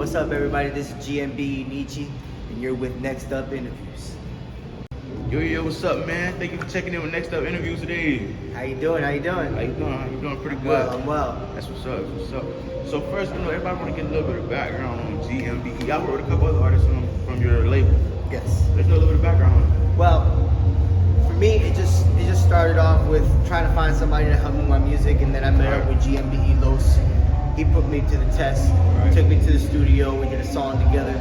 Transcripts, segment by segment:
What's up, everybody? This is GMB Nietzsche, and you're with Next Up Interviews. Yo, what's up, man? Thank you for checking in with Next Up Interviews today. How you doing? How you doing? Pretty good. Well, I'm well. That's what's up. So first, everybody want to get a little bit of background on GMB. Y'all worked with a couple other artists from your label. Yes. Let's know a little bit of background on it. Well, for me, it just started off with trying to find somebody to help me with my music, and then I met up with GMB Los. He put me to the test, took me to the studio, we did a song together,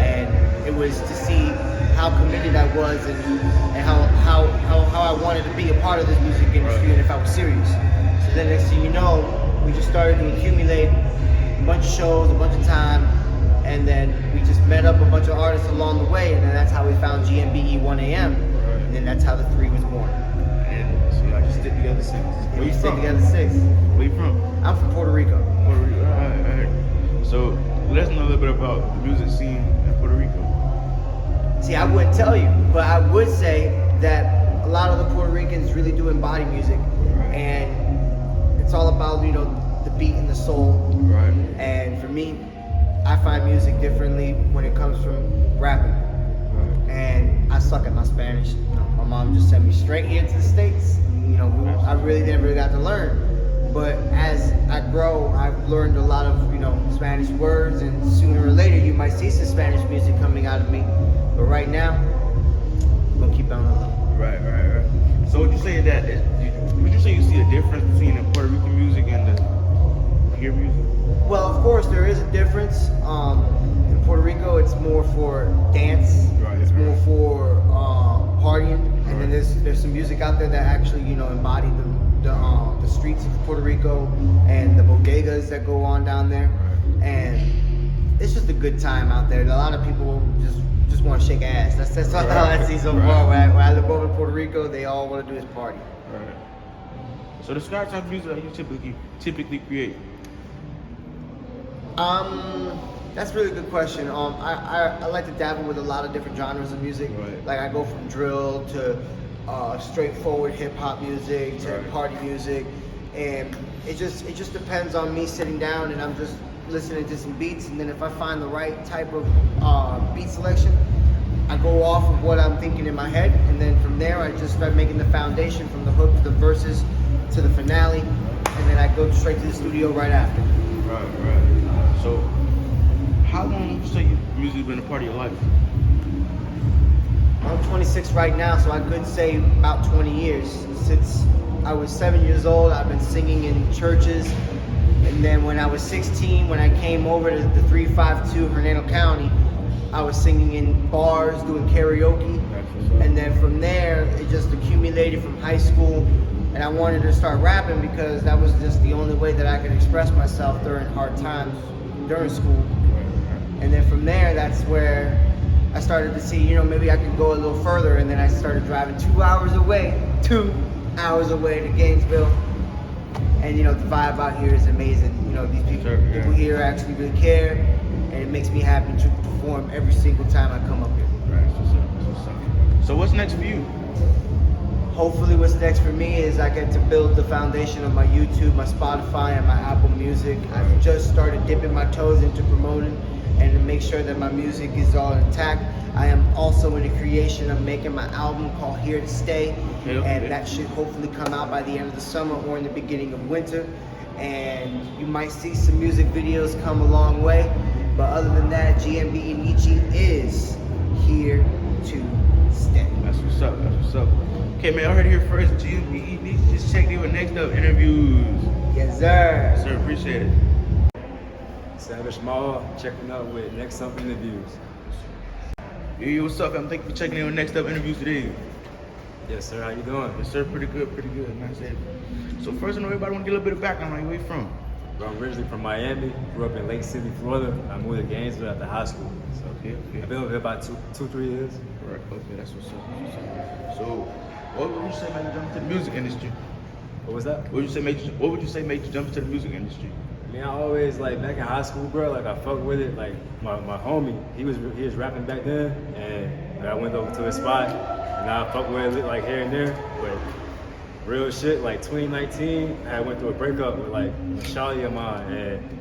and it was to see how committed I was and how I wanted to be a part of this music industry and if I was serious. So then next thing you know, we just started to accumulate a bunch of shows, a bunch of time, and then we just met up a bunch of artists along the way, and then that's how we found GMBE 1AM, and then that's how the 3 was born. And so y'all just stayed together since. Where you stayed together since. Where you from? I'm from Puerto Rico. Puerto Rico, all right. So let's know a little bit about the music scene in Puerto Rico. See, I wouldn't tell you, but I would say that a lot of the Puerto Ricans really do embody music, and it's all about, the beat and the soul. Right. And for me, I find music differently when it comes from rapping. Right. And I suck at my Spanish. My mom just sent me straight here to the States. I really never got to learn. But as I grow, I've learned a lot of, Spanish words, and sooner or later you might see some Spanish music coming out of me. But right now, I'm gonna keep it on the low. Right. So would you say you see a difference between the Puerto Rican music and the here music? Well, of course, there is a difference. In Puerto Rico, it's more for dance. Right, it's more for partying, and then there's some music out there that actually, embody the streets of Puerto Rico and the bodegas that go on down there. And it's just a good time out there. A lot of people just want to shake ass. That's all I see so far. When I live over in Puerto Rico, they all want to do is party. Right. So describe type of music that you typically create. That's a really good question. I like to dabble with a lot of different genres of music. Right. Like I go from drill to straightforward hip hop music to party music, and it just depends on me sitting down and I'm just listening to some beats, and then if I find the right type of beat selection, I go off of what I'm thinking in my head, and then from there I just start making the foundation from the hook to the verses to the finale, and then I go straight to the studio right after. Right. So how long would you say music's been a part of your life? I'm 26 right now, so I could say about 20 years. Since I was 7 years old, I've been singing in churches. And then when I was 16, when I came over to the 352 Hernando County, I was singing in bars, doing karaoke. And then from there, it just accumulated from high school. And I wanted to start rapping because that was just the only way that I could express myself during hard times during school. And then from there, that's where I started to see, maybe I could go a little further, and then I started driving 2 hours away to Gainesville. And the vibe out here is amazing. These people here actually really care, and it makes me happy to perform every single time I come up here. Right. So what's next for you? Hopefully what's next for me is I get to build the foundation of my YouTube, my Spotify, and my Apple Music. I've just started dipping my toes into promoting and to make sure that my music is all intact. I am also in the creation of making my album called Here to Stay, and that should hopefully come out by the end of the summer or in the beginning of winter. And you might see some music videos come a long way, but other than that, GMB Nietzsche is here to stay. That's what's up. Okay, man, I heard it here first. GMB Nietzsche just checked in with Next Up Interviews. Yes, sir. Yes, sir, appreciate it. Savage Mall, checking out with Next Up Interviews. Yo, what's up? Thank you for checking in with Next Up Interviews today. Yes, sir. How you doing? Yes, sir. Pretty good. Nice. So first, I know everybody want to get a little bit of background on you. Where you from? Bro, I'm originally from Miami. Grew up in Lake City, Florida. I moved to Gainesville after high school. So Okay. I've been over here about 3 years. Right. Okay, that's what's up. So, what would you say made you jump into the music industry? What was that? What would you say made you jump into the music industry? I mean, I always, back in high school, bro, I fucked with it. My homie, he was rapping back then, and I went over to his spot, and I fucked with it, here and there. But real shit, 2019, I went through a breakup with, a shawty of mine, and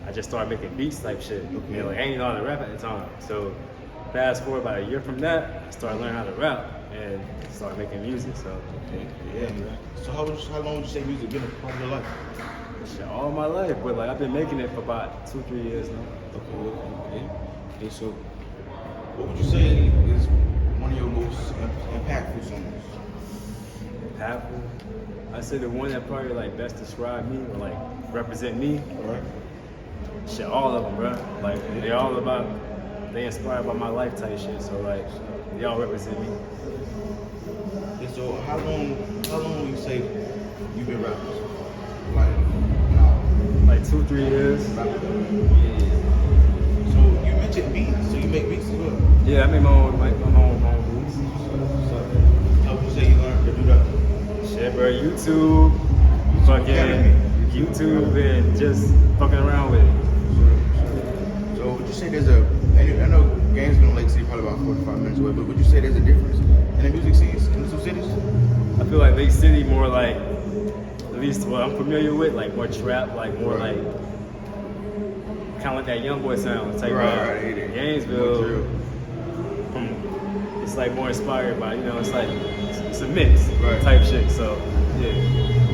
I just started making beats type shit. Okay. And like I ain't know how to rap at the time. So fast forward about a year from that, I started learning how to rap and started making music. So Okay. Yeah, man. So how long would you say music been a part of your life? shit, all my life, but like I've been making it for about 2-3 years now. Okay. So what would you say is one of your most impactful songs? Impactful. I say the one that probably like best describe me or like represent me. All right. Shit, all of them, bro. Like they all about, they inspired by my life type shit. So like they all represent me. Yeah, so how long would you say you've been rapping? Like now. Like 2-3 years. Yeah. So you mentioned beats, so you make beats as well. Yeah, I make my own beats. So how would you say you learned to do that? Shit, bro. YouTube, fucking YouTube, and just fucking around with it. So would you say there's a, I know Gainesville and Lake City probably about 45 minutes away, but would you say there's a difference in the music scenes in the two cities? I feel like Lake City more like, at least what I'm familiar with, like more trap, like more like kind of like that young boy sound type. Right. Gainesville, it's like more inspired by, you know, it's like it's a mix type shit. So yeah.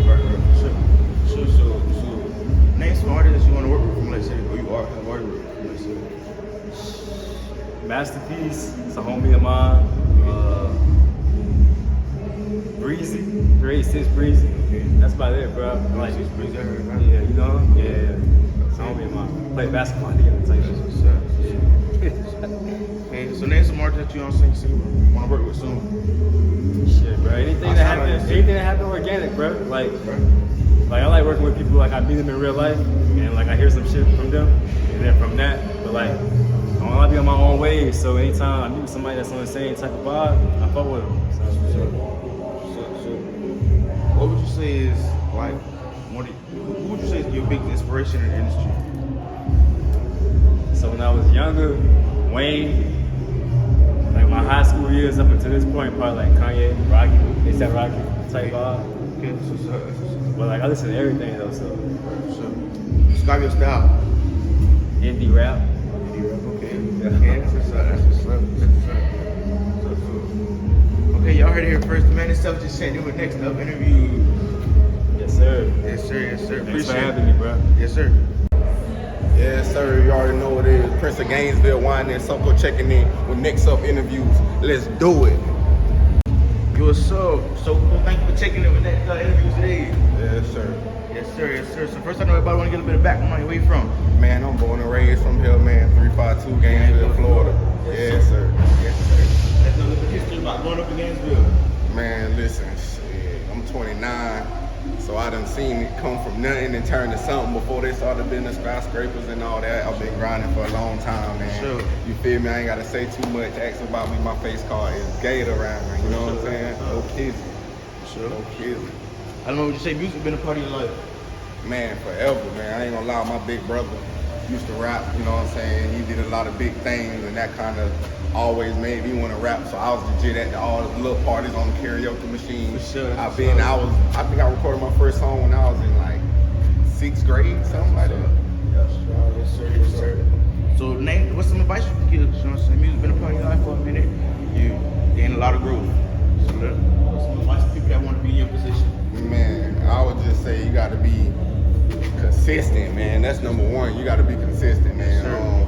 Right. So name some artists that you want to work with from Lake City, or you are have already worked from Lake City. Masterpiece, it's a homie of mine. Breezy, 386 Breezy. That's about it, bro. Like, It's pretty early, right? yeah, you know, yeah. It's a homie of mine. Play basketball together type shit. Okay, so name some artists that you want to work with soon. Shit, bro. Anything that happen organic, bro. Like I like working with people like I meet them in real life and like I hear some shit from them and then from that, but like I want to be on my own wave. So anytime I meet somebody that's on the same type of vibe, I fuck with them. So what would you say is like who would you say is your biggest inspiration in the industry? So when I was younger, Wayne, like my high school years up until this point, probably like Kanye, Rocky, ASAP Rocky type vibe. Okay, But like I listen to everything though, so so describe your style. indie rap. Okay, that's what's up. Okay, y'all heard it here first. Man, this stuff just said it with Next Up Interviews. Yes, sir. Yes, sir. Thanks for Appreciate having me, bro. Yes, sir. Yes, sir. You already know what it is. Prince of Gainesville, winding Soko checking in with Next Up Interviews. Let's do it. Yo, so cool. Thank you for checking in with Next Up Interviews today. Yes, sir. Yes, sir. So first, I know everybody want to get a bit of background on where you from. Man, I'm born and raised from here, man. 352 Gainesville, Florida. Yes, sir. Yes, sir. Let's know a little bit of history about growing up in Gainesville. Man, listen, shit, I'm 29, so I done seen it come from nothing and turn to something before they started building skyscrapers and all that. I've been grinding for a long time, man. Sure. You feel me? I ain't gotta say too much. Ask about me, my face card is Gator around me. You know what I'm saying? No kidding. Sure. No kidding. I don't know, would you say music been a part of your life? Man, forever, man. I ain't gonna lie, my big brother used to rap, you know what I'm saying? He did a lot of big things and that kind of always made me want to rap. So I was legit at all the little parties on the karaoke machine. For sure. I think I recorded my first song when I was in like 6th grade, something like that. Yes, sir. So what's some advice you can give? You know what I'm saying? Music been a part of your life for a minute. You gained a lot of growth. So what's some advice to people that want to be in your position? Man, I would just say you gotta be consistent, man. That's number one. You gotta be consistent, man. Sure.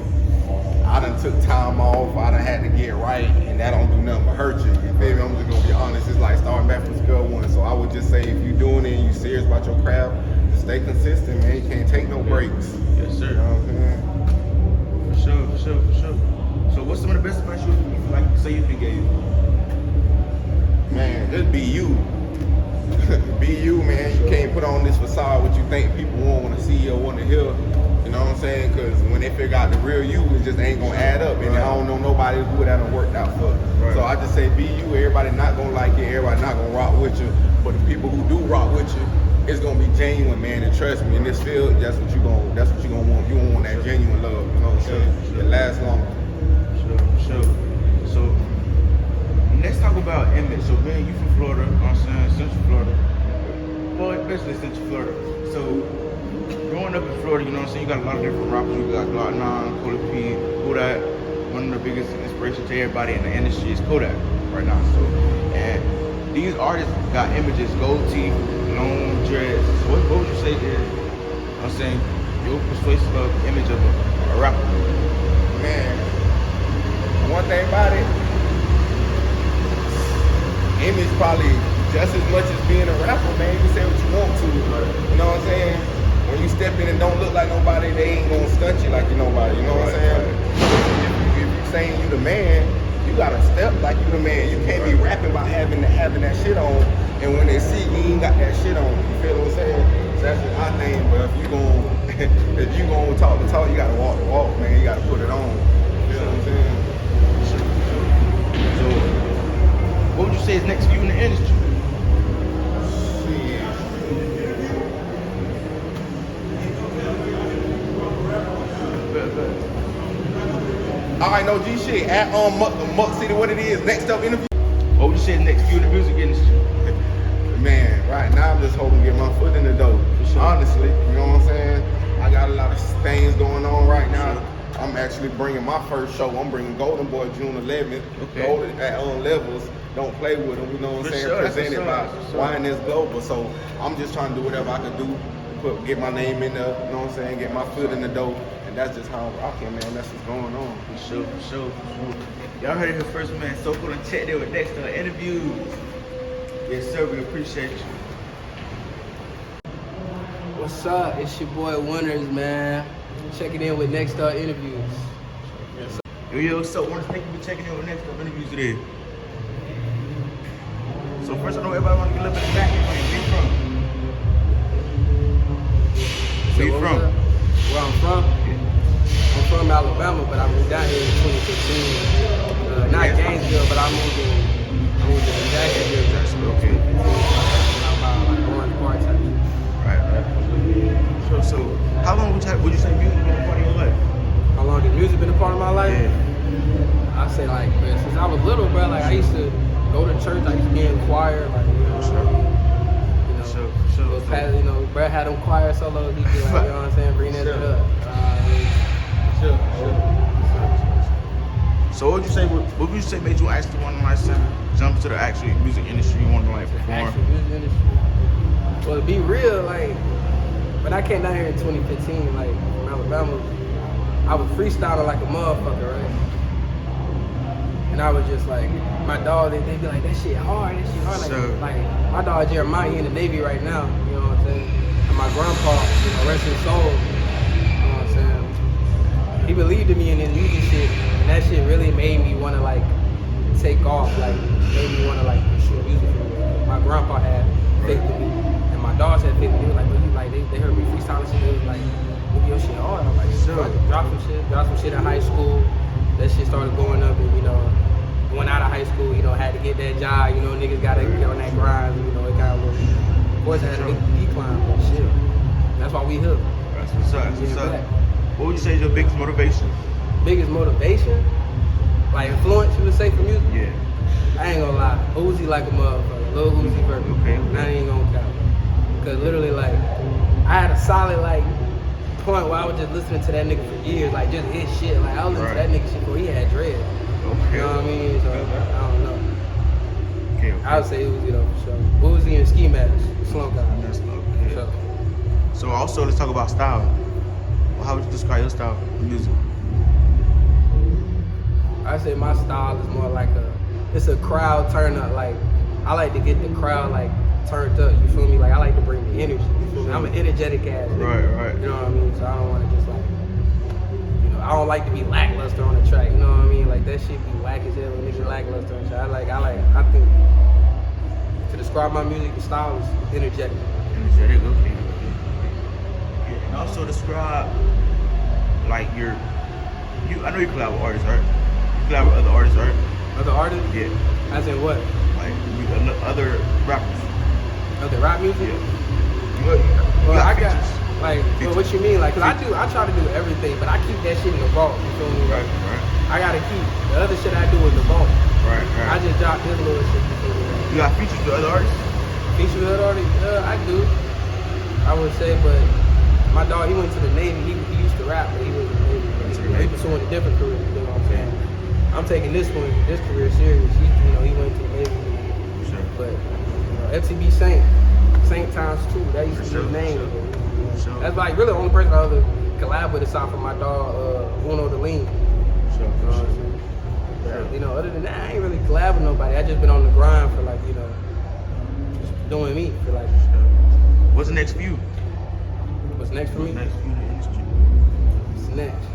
I done took time off. I done had to get right, and that don't do nothing but hurt you. You feel me? I'm just gonna be honest. It's like starting back from square one. So I would just say if you're doing it and you serious about your craft, just stay consistent, man. You can't take no breaks. Yes, sir. You know what I'm saying? For sure. So what's some of the best advice you like say you can give? Man, just be you. Be you, man. You can't put on this facade what you think people won't want to see or want to hear. You know what I'm saying? Because when they figure out the real you, it just ain't gonna add up. And I don't know nobody who that done worked out for. Right. So I just say be you. Everybody not gonna like it. Everybody not gonna rock with you. But the people who do rock with you, it's gonna be genuine, man. And trust me, in this field, that's what you gonna want. You gonna want that genuine love. You know what I'm saying? It lasts longer. Sure. So let's talk about image. So man, you from Florida, you know what I'm saying, Central Florida. Well, especially Central Florida. So growing up in Florida, you know what I'm saying? You got a lot of different rappers. You got Glock 9, Kodak P, Kodak. One of the biggest inspirations to everybody in the industry is Kodak right now. So, and these artists got images, gold teeth, long dreads. So what would you say is, you know what I'm saying, your persuasive image of a rapper? Man, one thing about it, image probably just as much as being a rapper, man. You can say what you want to, you know what I'm saying? When you step in and don't look like nobody, they ain't gonna stunt you like you nobody, you know what I'm saying? If you saying you the man, you gotta step like you the man. You can't be rapping about having that shit on, and when they see you ain't got that shit on, you feel what I'm saying? So that's what I think, but if you gon' talk the talk, you gotta walk the walk, man. You gotta put it on. You know what I'm saying? So, what would you say is next for you in the industry? Alright, no G shit. At MUCKCITY, what it is, next up interview. What would you say is next for you in the music industry? Man, right now I'm just hoping to get my foot in the door. Sure. Honestly, you know what I'm saying? I got a lot of things going on right now. I'm actually bringing my first show. I'm bringing Golden Boy June 11th. Okay. Golden at Levels. Don't play with them. You know what I'm saying? Sure, Presented by sure. YNS Global. So I'm just trying to do whatever I can do. Get my name in there. You know what I'm saying? Get my foot in the door. And that's just how I'm rocking, man. That's what's going on. For sure. Y'all heard it here first, man. So cool and check there with NEXTUP Interviews. Yes, sir. We appreciate you. What's up? It's your boy Winners, man. Checking in with NEXTUP Interviews. Yo, what's up? Thank you for checking in with NEXTUP Interviews today. So first, I know everybody want to get a little bit of back. Where you from? Where I'm from? I'm from Alabama, but I moved down here in 2015. Not Gainesville, but I moved in Jacksonville. Okay. Orange Park type. Right. So how long would you say music been a part of your life? How long has music been a part of my life? Yeah. I say like, man, since I was little, bro. Like I used to go to church. I used to be in choir. Like you know, Brad had them choir solos. He be like, you know what I'm saying, bring that shit up. Sure. So what would you say made you actually want to like jump to the actual music industry? You want to like perform? Actual music industry. Well, to be real, like when I came down here in 2015, like from Alabama, I was freestyling like a motherfucker, right? And I was just like, my dog, they be like, that shit hard. Like my dog Jeremiah, he in the Navy right now, you know what I'm saying? And my grandpa, you know, rest his soul, you know what I'm saying? He believed in me in this music shit, and that shit really made me want to like take off, like made me want to like pursue music for me. My grandpa had faith in me, and my dogs had faith in me. They were like, they heard me freestyling shit, they was like, look your shit hard. I'm like, so I could drop some shit in high school. That shit started going up, and you know, went out of high school, you know, had to get that job, you know, niggas gotta get on that grind, you know, it got a little, of course I had a decline, but shit, that's why we here. That's what's up. What would you say is your biggest motivation? Biggest motivation? Like influence, you would say, for music? Yeah. I ain't gonna lie, Uzi like a motherfucker, Lil Uzi Vert. Okay. I ain't gonna count. Cause literally, like, I had a solid, like, point where I was just listening to that nigga for years, like, just his shit. Like, I was listening to that nigga shit before he had dread. Okay. You know what I mean? So, I don't know. Okay. I would say Uzi though, for sure. Uzi and Ski Mask, Slump God. That's For okay. sure. So also, let's talk about style. How would you describe your style of music? I say my style is more like it's a crowd turn up. Like, I like to get the crowd, like, turned up, you feel me? Like, I like to bring the energy, you feel me? I'm an energetic ass nigga. Right. You know what I mean? So I don't want to just, like, you know, I don't like to be lackluster on the track, you know what I mean? Like, that shit be whack as hell when niggas lackluster on the track. I think, to describe my music, the style is energetic. Energetic, okay. And also describe, like, I know you collab with artists, right? You collab with other artists, right? Other artists? Yeah. As in what? Like, other rappers. Other rap music? Yeah. Well, I got, features. like, well, what you mean? Like, cause I try to do everything, but I keep that shit in the vault, you feel me? Right. I gotta keep, the other shit I do in the vault. Right. I just dropped this little shit, you feel me? You got features with other artists? Feature with other artists? I do, I would say, but my dog, he went to the Navy. He used to rap, but he was in the Navy. He pursuing a different career. You know what I'm saying? I'm taking this career serious. He went to the Navy. Sure. But FTB Saint times 2. That used to be his name. Sure. That's like really the only person I ever collab with aside from my dog, Uno the Lean. Sure. Other than that, I ain't really collab with nobody. I just been on the grind for like, just doing me for like. What's next for you? What's next for me? Next for you in the industry. What's next?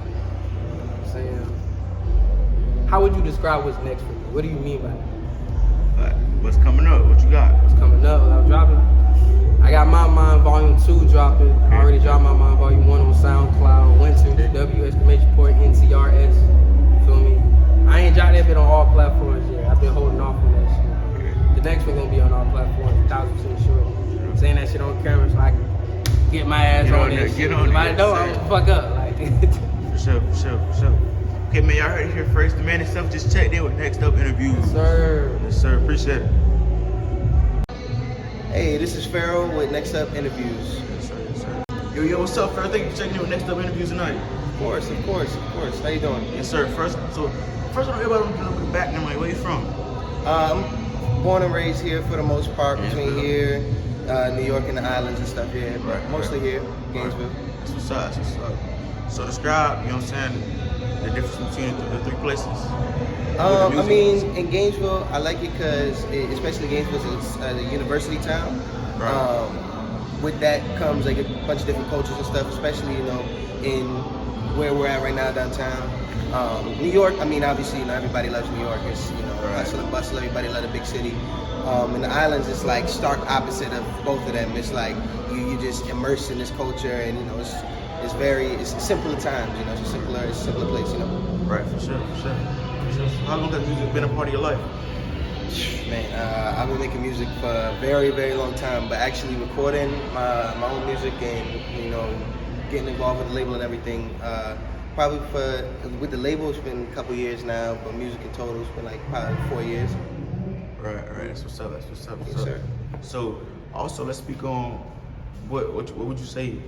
I'm saying, how would you describe what's next for me? What do you mean by that? What's coming up? What you got? What's coming up? What I'm dropping? I got My Mind Volume 2 dropping. I already dropped My Mind Volume 1 on SoundCloud. Winter, W!NTRS. Feel me? I ain't dropped that bit on all platforms yet. I've been holding off on that shit. The next one gonna be on all platforms, 1,000% sure. I'm saying that shit on camera so I can get my ass on that shit. Get on if it. I don't, I'm gonna fuck up. Like. For sure. Okay, man, y'all heard it here first. The man himself just checked in with Next Up Interviews. Yes, sir. Yes, sir. Appreciate it. Hey, this is Pharaoh with Next Up Interviews. Yes, sir. Yo, what's up, Pharaoh? Thank you for checking in with Next Up Interviews tonight. Of course. How you doing? Yes, sir. First, I want everybody to get a little bit of background. Like, where you from? I'm born and raised here for the most part, between here, New York and the islands and stuff here. Right, Mostly here, Gainesville. That's what's up. So describe, you know what I'm saying, the difference between the three places. I mean, in Gainesville, I like it because, especially Gainesville, it's a university town. Right. With that comes like a bunch of different cultures and stuff, especially, in where we're at right now downtown. New York, I mean, obviously, everybody loves New York. It's, hustle and bustle, everybody loves a big city. In the islands, it's like stark opposite of both of them. It's like you just immersed in this culture, and it's simpler times. It's a simpler place. Right, for sure. How long has music been a part of your life? Man, I've been making music for a very, very long time, but actually recording my own music and getting involved with the label and everything. Probably with the label, it's been a couple years now, but music in total, it's been like probably 4 years. Right. That's what's up. Yes, sir. So, also, let's speak on what would you say,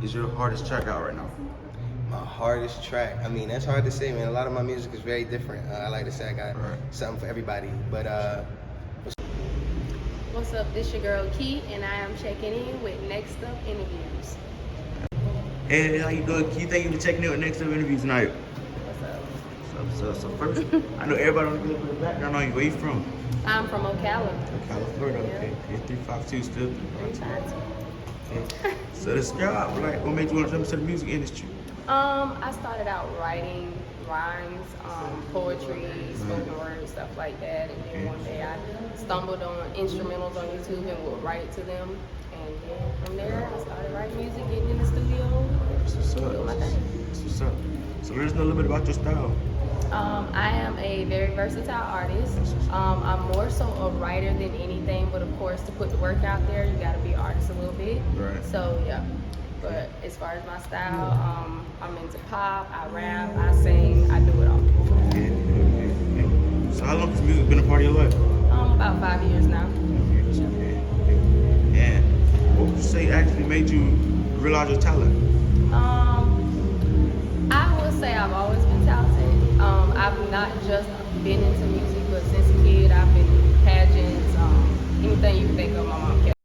is your hardest track out right now? My hardest track, I mean, that's hard to say, man. A lot of my music is very different. I like to say I got something for everybody, but What's up? This your girl Key, and I am checking in with Next Up Interviews. Hey, how you doing, Keith? Thank you for checking in with Next Up Interviews tonight. What's up? So first, I know everybody on the good background on you. Where you from? I'm from Ocala. Florida. Okay. It's 352 still. 352. So describe, what made you want to jump into the music industry? I started out writing rhymes, poetry, spoken word, stuff like that, and then one day I stumbled on instrumentals on YouTube and would write to them, and then from there I started writing music, getting in the studio, doing my thing. That's what's up. So let us know a little bit about your style. I am a very versatile artist. I'm more so a writer than anything, but of course to put the work out there, you gotta be an artist a little bit. Right. So yeah. But as far as my style, I'm into pop, I rap, I sing, I do it all. So how long has music been a part of your life? About 5 years now. And what would you say actually made you realize your talent? I would say I've always been talented. I've not just been into music, but since a kid I've been in pageants, anything you can think of, my mom kept